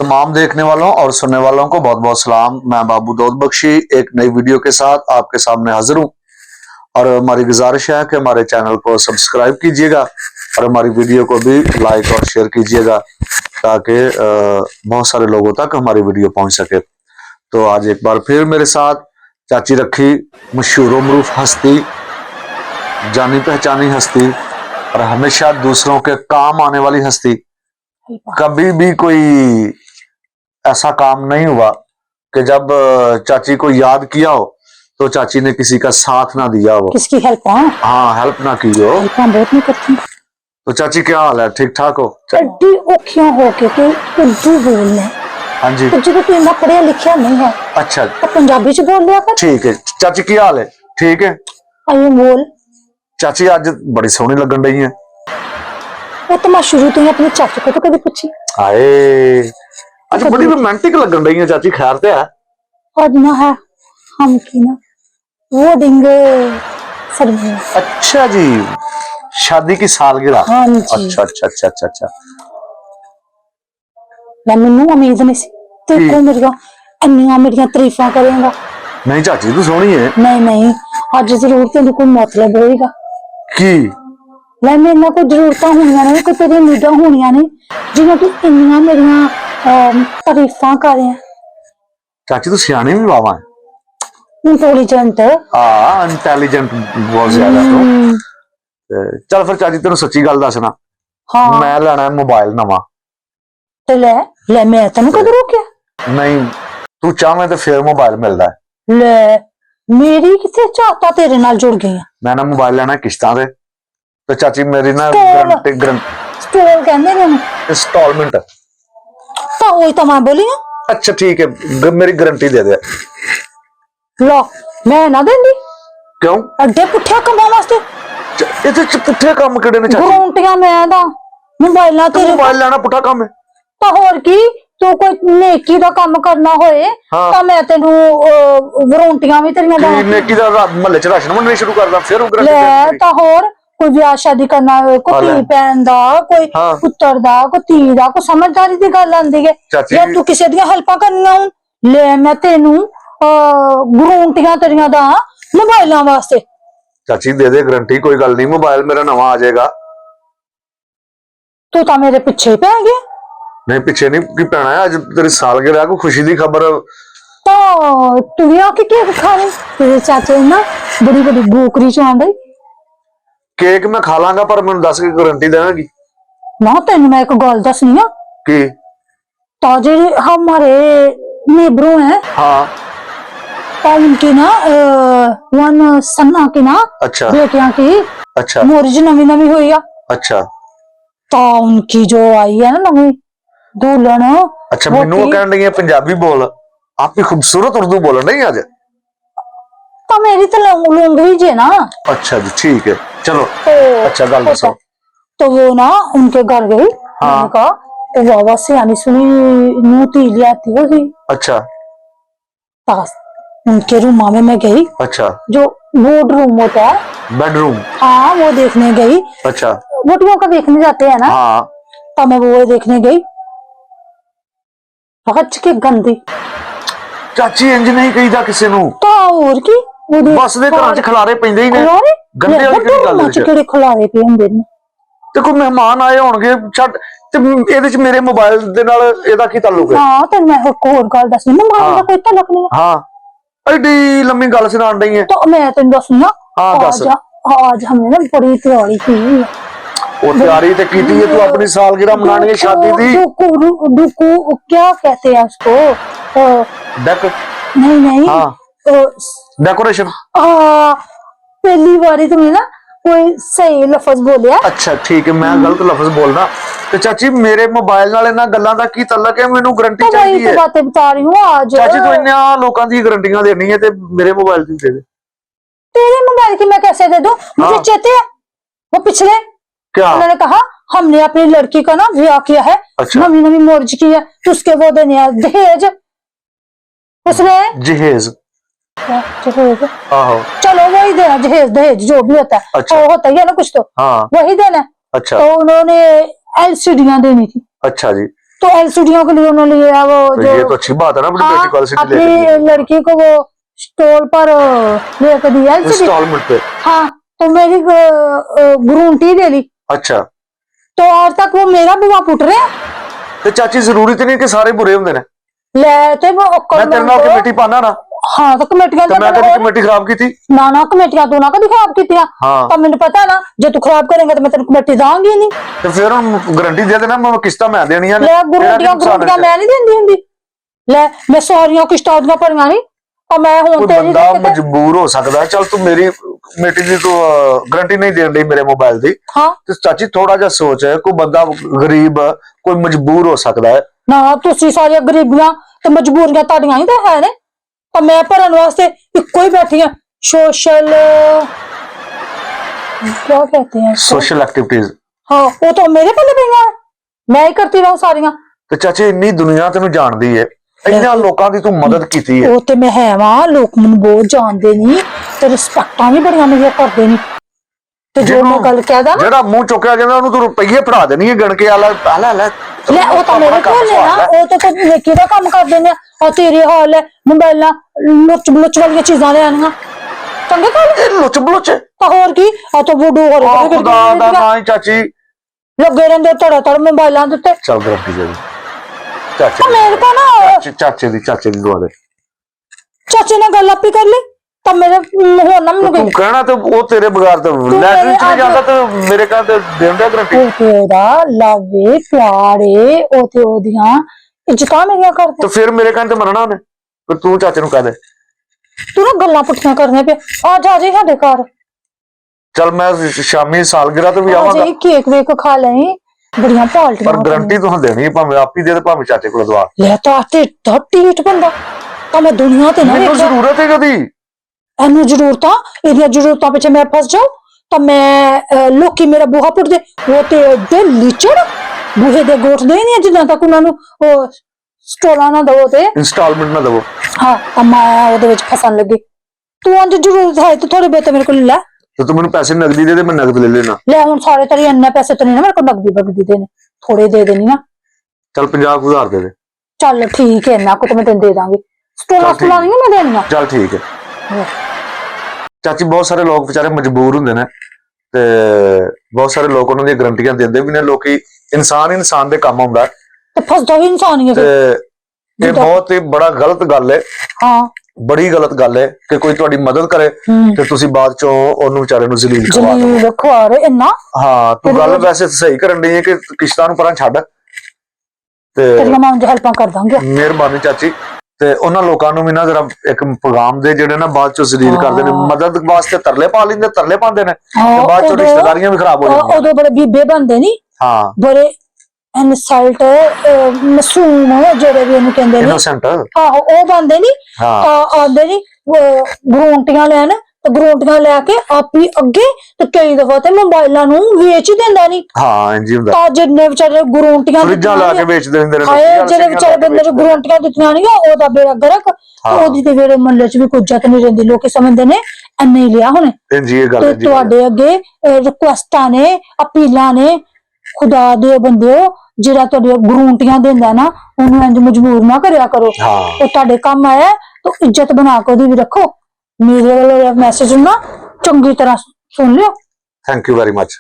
तमाम देखने वालों और सुनने वालों को बहुत बहुत सलाम। मैं बाबू दाऊद बख्शी एक नई वीडियो के साथ आपके सामने हाजिर हूँ और हमारी गुजारिश है कि हमारे चैनल को सब्सक्राइब कीजिएगा और हमारी वीडियो को भी लाइक और शेयर कीजिएगा ताकि बहुत सारे लोगों तक हमारी वीडियो पहुंच सके। तो आज एक बार फिर मेरे साथ चाची रखी, मशहूर मरूफ हस्ती, जानी पहचानी हस्ती और हमेशा दूसरों के काम आने वाली हस्ती। कभी भी कोई ऐसा काम नहीं हुआ कि जब चाची को याद किया हो तो चाची ने किसी का साथ ना दिया हो, किसकी हेल्प? हाँ हेल्प ना की हो। हेल्प बहुत नहीं करती। तो चाची क्या हाल है, ठीक ठाक हो? एड्डी औखियां हो के उर्दू बोलने। हाँ जी। तो जो इतना पढ़िया लिखा नहीं है। अच्छा तो पंजाबी च बोल लिया कर। ठीक है। चाची की हाल है? ठीक है। आइए बोल। चाची आज बड़ी सोहनी लगन रही है। वो तो मैं शुरू तो ही अपने चाचू को तो कभी पूछी। हाय आज बड़ी रोमांटिक लगन रही है चाची, खैर तो है? और ना है हम की ना वो देंगे सरमनी। अच्छा जी, शादी की सालगिरह। हाँ जी। अच्छा अच्छा अच्छा अच्छा अच्छा। मैं मैनू उम्मीद नहीं सी देखो मेरिया अन्नियां मेरिया तारीफां करेगा। नहीं चाची तू सोहनी है। नहीं नहीं अज जरूर तेन कोई मतलब होएगा की मैं मेरे ना कोई जरूरतां होनियां ने, कोई तेरी उम्मीदां होनियां ने जिन्हां तू इन्नियां मेरिया तारीफां करे। चाची तू सियानी भी बाबा है। इंटेलिजेंट। हाँ इंटेलिजेंट बहुत ज्यादा। तो चल फिर चाची तेन सच्ची गल दसना। हाँ मैं लेना है मोबाइल नवा। ते ले ले मैं तेन कदों रोकिया? नहीं तू चाहे तो फिर मोबाइल मिलता है। ले मेरी किथे चाहता तेरे नाल जुड़ गई। मैं ना मोबाइल लेना किश्तां ते। तो चाची मेरी ना स्टॉल कहंदे ने इंस्टॉलमेंट। तो वही तो मैं बोली। अच्छा ठीक है, मेरी गारंटी दे दे। लो मैं ना देंदी। क्यों? अड्डे पुठिया कमां वास्ते इथे पुठे काम किहड़े ने चाची? गारंटियां मैं दा मोबाइल ना तेरे मोबाइल लेना पुठा काम है। तो होर की तू कोई नेकी दा काम करना होए तो मैं तेनू गारंटियां भी तेरियां दा। नेकी दा महल्ले च राशन वंडने शुरू करदा फिर वो ले गारंटी। तो होर कोई ब्याह शादी करना होए, कोई धी भैन दा, कोई पुत्तर दा, कोई धी दा, कोई समझदारी दी गल आंदी है या तू किसी दी हेल्पां करनियां हुन ले मैं तेनू गारंटियां तेरियां दा मोबाइलां वास्ते। चाची दे दे गारंटी, कोई गल नहीं, मोबाइल मेरा नवा आ जाएगा। तू तो मेरे पीछे ही पै गया। नहीं पीछे नहीं की पैना है, आज तेरी सालगिरह को खुशी दी खबर। तो तू भी आके केक खा ले। तेरे चाचे ना बड़ी बड़ी बोकरी च आंदे। केक मैं खा लांगा पर मैं 10 की गारंटी देगी ना। तेन मैं एक गल दसनी आ कि तो जे हमारे नेबरों है हाँ तो उनकी ना वन सन्ना की ना अच्छा बेटियां की अच्छा मोरिज नवी नवी हुई आ। अच्छा तो उनकी जो आई है ना नवी दुल्हन। अच्छा मैनू वो कहन रही है पंजाबी बोल, आपकी खूबसूरत उर्दू बोल नहीं आज। तो मेरी तो लैंग्वेज है ना। अच्छा जी ठीक है चलो। तो अच्छा गल दसो। तो वो ना उनके घर गई। मैंने कहा तो बाबा से आनी सुनी नूती लियाती होगी। अच्छा पास उनके रूम में मैं गई। अच्छा जो बोर्ड रूम होता है बेडरूम। हाँ वो देखने गई। अच्छा बोटियों का देखने जाते हैं ना। हाँ तो मैं वो देखने गई हच के गंदी। चाची इंज नहीं कही जा किसी नू। तो और की बस दे घरां च खलारे पैंदे ही ने। गंदे वाली किहड़ी गल है? किहड़े खलारे पे हुंदे ने। ते कोई मेहमान आए होणगे छੱਡ ते ਇਹਦੇ ਚ ਮੇਰੇ मोबाइल ਦੇ ਨਾਲ ਇਹਦਾ ਕੀ ਤਾल्लुक है? हाँ तो मैं एक और गल दसनी मोबाइल ਦਾ कोई ताल्लुक नहीं है। हाँ एडी लंबी गल सुनान रही है। तो मैं तेन दसनी दस। आज हमने ना बड़ी तैयारी की। वो तैयारी तो की थी, तू अपनी सालगिरह मनानी है शादी दी। डुकू क्या कहते हैं उसको? डेक नहीं नहीं डेकोरेशन। पहली बारी तुमने ना कोई सही लफज बोलिया। अच्छा ठीक है मैं गलत लफज बोलना। तो चाची मेरे मोबाइल नाल इन्हां गल्लां दा की तल्लक है? मैनू गारंटी चाहिए है। तो बातें बता रही हूँ आज। चाची तू इन्हां लोकां दी गारंटियां देनी है ते मेरे मोबाइल दी दे दे। तेरे मोबाइल की मैं कैसे दे दूं? मुझे चेते है वो पिछले क्या उन्होंने कहा हमने अपनी लड़की का ना ब्याह किया है। अच्छा। नवी नवी मोर्ज की है तो उसके वो देने हैं दहेज। उसने जहेज जहेज चलो वही देना, जहेज दहेज जो भी होता है। अच्छा। होता ही है ना कुछ तो। हाँ। वही देना। अच्छा। तो उन्होंने एलसीडियां देनी थी। अच्छा जी तो एलसीडियों के लिए उन्होंने लिया वो तो जो ये तो अच्छी बात है ना, अपनी हाँ, बेटी को एलसीडी अपनी लेके लड़की को वो स्टॉल पर लेकर दिया एलसीडी। इंस्टॉलमेंट पे। हाँ, तो मेरी गारंटी दे ली। अच्छा, तो आज तक वो मेरा बुआ पुट रहे हैं। तो चाची जरूरी तो नहीं कि सारे बुरे होंगे ने। ले ते वो मैं तेरे नाल कमेटी पाना ना, हाँ, तो कमेटियां तो मैं तेरी कमेटी खराब की थी ना कमेटियां तू ना कभी खराब की थी। हाँ, तो मैंने पता ना जो तू खराब करेंगे तो मैं तेरी कमेटी दांगी नहीं। तो फिर हम गारंटी दे देना, मैं किस्तां मैं देनी है। ले गारंटियां मैं नहीं देंदी हुंदी। ले मैं सारियां किस्तां ਦੀਆਂ ਭਰੀਆਂ नहीं, और मैं हुण कोई तेरी बंदा मजबूर हो सकता है। चल तू मेरी कमेटी की तू गारंटी नहीं देन रही मेरे मोबाइल की। हाँ, तो चाची थोड़ा जा सोच है, कोई बंदा गरीब कोई मजबूर हो सकता है ना तुसी सारी गरीबियां ते मजबूरियां ਤੁਹਾਡੀਆਂ ही तो है ने। तो मैं भरन वास्ते इको ही बैठी हां। सोशल क्या कहते हैं इसको? Social activities. हाँ, वो तो मेरे पल्ले पईयां हैं, मैं ही करती रहूं सारियां। ਤੇ ਚਾਚੀ ਇੰਨੀ ਦੁਨੀਆ ਤੈਨੂੰ ਜਾਣਦੀ ਏ, ਇੰਨਾ ਲੋਕਾਂ ਦੀ ਤੂੰ ਮਦਦ ਕੀਤੀ ਏ। ਉਹ ਤੇ ਮੈਂ ਹੈ ਵਾਂ, ਲੋਕ ਮੈਨੂੰ ਬਹੁਤ ਜਾਣਦੇ ਨਹੀਂ ਤੇ ਰਿਸਪੈਕਟਾਂ ਵੀ ਬੜੀਆਂ ਮੇਰੀਆਂ ਕਰਦੇ ਨੇ। ਤੇ ਜੋ ਮੈਂ ਗੱਲ ਕਹਿਦਾ ਨਾ, ਜਿਹੜਾ ਮੂੰਹ ਚੁੱਕਿਆ ਜਾਂਦਾ ਉਹਨੂੰ ਤੂੰ ਰੁਪਈਏ ਫੜਾ ਦੇਣੀ ਏ ਗਿਣ ਕੇ। ਆਲਾ ਆਲਾ ਲੈ ਲੈ ਉਹ ਤਾਂ ਮੇਰੇ ਕੋਲ ਨੇ ਨਾ, ਉਹ ਤੇ ਕੋਈ ਨੇਕੀ ਦਾ ਕੰਮ ਕਰਦੇ ਨੇ। ਆ ਤੇਰੇ ਹਾਲ ਹੈ ਮੋਬਾਈਲਾਂ ਲੁੱਚ ਬਲੁੱਚ ਵਾਲੀਆਂ ਚੀਜ਼ਾਂ ਲੈਣੀਆਂ ਚੰਗੇ ਗੱਲ। ਲੁੱਚ ਬਲੁੱਚ ਤਾਂ ਹੋਰ ਕੀ, ਆ ਤਾਂ ਵੁੱਡੂ ਹੋ ਰਿਹਾ ਖੁਦਾ ਦਾ ਨਾਂ ਹੀ ਚਾਚੀ ਲੱਗੇ ਰਹਿੰਦੇ ਧੜਾ ਧੜ ਮੋਬਾਈਲਾਂ ਦੇ ਉੱਤੇ। ਚੱਲ ਗਰੰਟੀ ਦੇ ਚਾਚੇ ਤਾਂ ਮੇਰੇ ਕੋ ਨਾ ਚਾਚੇ ਦੀ ਦੁਆ ਦੇ। ਚਾਚੇ ਨਾਲ ਗੱਲ ਆਪੀ ਕਰ ਲਈ ਤਾਂ ਮੇਰੇ ਹੋਰ ਨਾ ਮੈਨੂੰ ਤੂੰ ਕਹਿਣਾ ਤੇ ਉਹ ਤੇਰੇ ਬਗਾਰ ਤੇ ਲੈਟਰ ਚ ਨਹੀਂ ਜਾਂਦਾ ਤੇ ਮੇਰੇ ਘਰ ਤੇ ਦੇਂਦਾ ਗਰੰਟੀ। ਉਹ ਤੇਰਾ ਲਾਵੇ ਪਿਆਰੇ, ਉਹ ਤੇ ਉਹਦੀਆਂ ਇੱਜ਼ਤਾਂ ਮੇਰੀਆਂ ਕਰਦੇ। ਤੇ ਫਿਰ ਮੇਰੇ ਘਰ ਤੇ ਮਰਨਾ ਉਹਨੇ। ਫਿਰ ਤੂੰ ਚਾਚੇ ਨੂੰ ਕਹਿ ਦੇ ਤੂੰ ਨਾ ਗੱਲਾਂ ਪੁੱਠੀਆਂ ਕਰਨੀਆਂ ਪਿਆ। ਆ ਜਾ ਜੀ ਸਾਡੇ ਘਰ। ਚੱਲ ਮੈਂ ਸ਼ਾਮੀ ਸਾਲਗਿਰਾ ਤੇ ਵੀ ਆਵਾਂਗਾ। ਜੀ ਕੇਕ ਵੇਕ ਖਾ ਲਈ, ਬੜੀਆਂ ਪਾਲਟੀਆਂ। ਪਰ ਗਰੰਟੀ ਤੂੰ ਦੇਣੀ ਭਾਵੇਂ ਆਪ ਹੀ ਦੇ ਤੇ ਭਾਵੇਂ ਚਾਚੇ ਕੋਲ ਦਵਾ। ਲੈ ਤਾਂ ਤੇ ਢੀਠ ਬੰਦਾ ਤਾਂ ਮੈਂ ਦੁਨੀਆ ਤੇ ਨਾ ਮੈਨੂੰ ਵੇਖਿਆ। ਜ਼ਰੂਰਤ ਹੈ ਕਦੀ ਇਹਨੂੰ ਜ਼ਰੂਰਤਾਂ, ਇਹਦੀਆਂ ਜ਼ਰੂਰਤਾਂ ਪਿੱਛੇ ਮੈਂ ਫਸ ਜਾਉ ਤਾਂ ਮੈਂ ਲੋਕੀ ਮੇਰਾ ਬੂਹਾ ਪੁੱਟਦੇ। ਉਹ ਤੇ ਏਡੇ ਲੀਚੜ ਬੂਹੇ ਦੇ ਗੋਠਦੇ ਹੀ ਨਹੀਂ ਜਿੰਨਾ ਤੱਕ ਉਹਨਾਂ ਨੂੰ ਉਹ ਸਟੋਲਾਂ ਨਾ ਦਵੋ ਤੇ ਇੰਸਟਾਲਮੈਂਟ ਨਾ ਦਵੋ। ਹਾਂ, ਤਾਂ ਮੈਂ ਉਹਦੇ ਵਿੱਚ ਫਸਣ ਲੱਗੀ। ਤੂੰ ਅੱਜ ਜ਼ਰੂਰਤ ਹੈ ਤੇ ਥੋੜੇ ਬਹੁਤੇ ਮੇਰੇ ਕੋਲ ਲੈ। ਤੇ ਤੂੰ ਮੈਨੂੰ ਪੈਸੇ ਨਗਦੀ ਦੇ ਮੈਂ ਨਗਦ ਲੈ ਲੈਣਾ। ਲੈ ਹੁਣ ਸਾਰੇ ਤੇਰੇ ਇੰਨੇ ਪੈਸੇ ਤਾਂ ਨਹੀਂ ਨਾ ਮੇਰੇ ਕੋਲ ਨਗਦੀ ਦੇ ਨੇ, ਥੋੜੇ ਦੇ ਦੇਣੀ ਨਾ। ਚੱਲ 50,000 ਦੇ ਦੇ। ਚੱਲ ਠੀਕ ਹੈ, ਇੰਨਾ ਕੁ ਤਾਂ ਮੈਂ ਤੈਨੂੰ ਦੇ ਦਾਂਗੀ। ਸਟੋਲਾਂ ਨਹੀਂ ਮੈਂ ਦੇਣੀਆਂ। ਚੱਲ ਠੀਕ ਹੈ ਚਾਚੀ। ਬਹੁਤ ਸਾਰੇ ਲੋਕ ਵਿਚਾਰੇ ਮਜਬੂਰ ਹੁੰਦੇ ਨੇ ਤੇ ਬਹੁਤ ਸਾਰੇ ਲੋਕ ਉਹਨਾਂ ਦੀਆਂ ਗਰੰਟੀਆਂ ਦਿੰਦੇ ਵੀ ਨੇ। ਲੋਕੀ ਇਨਸਾਨ ਦੇ ਕੰਮ ਆਉਂਦਾ ਤੇ ਫਸਦਾ ਵੀ ਇਨਸਾਨ ਹੀ ਹੈ। ਤੇ ਇਹ ਬਹੁਤ ਹੀ ਬੜਾ ਗਲਤ ਗੱਲ ਹੈ। ਹਾਂ, ਬੜੀ ਗਲਤ ਗੱਲ ਹੈ ਕਿ ਕੋਈ ਤੁਹਾਡੀ ਮਦਦ ਕਰੇ ਤੇ ਤੁਸੀਂ ਬਾਅਦ ਚੋਂ ਉਹਨੂੰ ਵਿਚਾਰੇ ਨੂੰ ਜ਼ਲੀਲ ਕਰਵਾ ਦਿਓ। ਖਵਾ ਰਹੇ ਇੰਨਾ। ਹਾਂ, ਤੂੰ ਗੱਲ ਵੈਸੇ ਸਹੀ ਕਰਨ ਡਈ ਹੈ ਕਿ ਕਿਸ਼ਤਾਂ ਨੂੰ ਪਰਾਂ ਛੱਡ ਤੇ ਤੇਰੀਆਂ ਮੈਂ ਹਲਪਾਂ ਕਰ ਦਾਂਗੇ। ਮਿਹਰਬਾਨੀ ਚਾਚੀ। ਤੇ ਉਹਨਾਂ ਲੋਕਾਂ ਨੂੰ ਵੀ ਨਾ ਜਰਾ ਇੱਕ ਪੈਗਾਮ ਦੇ, ਜਿਹੜੇ ਨਾ ਬਾਅਦ ਚੋਂ ਜ਼ਲੀਲ ਕਰਦੇ ਨੇ। ਮਦਦ ਵਾਸਤੇ ਤਰਲੇ ਪਾ ਲੈਂਦੇ, ਤਰਲੇ ਪਾਉਂਦੇ ਨੇ ਤੇ ਬਾਅਦ ਚੋਂ ਰਿਸ਼ਤੇਦਾਰੀਆਂ ਵੀ ਖਰਾਬ ਹੋ ਜਾਂਦੀਆਂ। ਉਦੋਂ ਬੜੇ ਬੀਬੇ ਬਣਦੇ ਨਹੀਂ। ਹਾਂ, ਬੜੇ ਇਨਸਲਟ ਮਾਸੂਮ ਜਿਹੜੇ ਵੀ ਇਹਨੂੰ ਕਹਿੰਦੇ ਨੇ। ਇਨੋਸੈਂਟ। ਆਹੋ, ਉਹ ਬਣਦੇ ਨਹੀਂ। ਤਾਂ ਆਉਂਦੇ ਨਹੀਂ ਗਰੰਟੀਆਂ ਲੈਣ, ਤੇ ਗਰੰਟੀਆਂ ਲੈ ਕੇ ਆਪੀ ਅੱਗੇ ਤੇ ਕਈ ਦਫਾ ਤੇ ਮੋਬਾਈਲਾਂ ਨੂੰ ਵੇਚ ਹੀ ਦਿੰਦਾ ਨਹੀਂ। ਹਾਂ, ਇੰਜ ਹੀ ਹੁੰਦਾ। ਤਾਂ ਜਿੰਨੇ ਵਿਚਾਰੇ ਗਰੰਟੀਆਂ ਫਰਿੱਜਾਂ ਲਾ ਕੇ ਵੇਚ ਦਿੰਦੇ ਨੇ। ਜਿਹੜੇ ਵਿਚਾਰੇ ਬੰਦੇ ਨੂੰ ਗਰੰਟੀਆਂ ਦਿੱਤੀਆਂ ਨਹੀਂ, ਉਹਦਾ ਬੇੜਾ ਗਰਕ। ਉਹਦੀ ਤੇ ਮੇਰੇ ਮਹੱਲੇ ਚ ਵੀ ਕੋਈ ਇੱਜ਼ਤ ਨਹੀਂ ਰਹਿੰਦੀ। ਲੋਕੀ ਸਮਝਦੇ ਨੇ ਇੰਨੇ ਹੀ ਲਿਆ ਹੁਣੇ। ਤੇ ਤੁਹਾਡੇ ਅੱਗੇ ਰਿਕੁਐਸਟਾਂ ਨੇ, ਅਪੀਲਾਂ ਨੇ। ਖੁਦਾ ਦੇ ਬੰਦਿਓ, ਜਿਹੜਾ ਤੁਹਾਡੇ ਗਰੰਟੀਆਂ ਦਿੰਦਾ ਨਾ, ਉਹਨੂੰ ਇੰਜ ਮਜਬੂਰ ਨਾ ਕਰਿਆ ਕਰੋ। ਉਹ ਤੁਹਾਡੇ ਕੰਮ ਆਇਆ ਤਾਂ ਇੱਜ਼ਤ ਬਣਾ ਕੇ ਉਹਦੀ ਵੀ ਰੱਖੋ। ਮੇਰੇ ਵੱਲੋਂ ਮੈਸੇਜ ਨੂੰ ਨਾ ਚੰਗੀ ਤਰ੍ਹਾਂ ਸੁਣ ਲਿਓ। Thank you very much.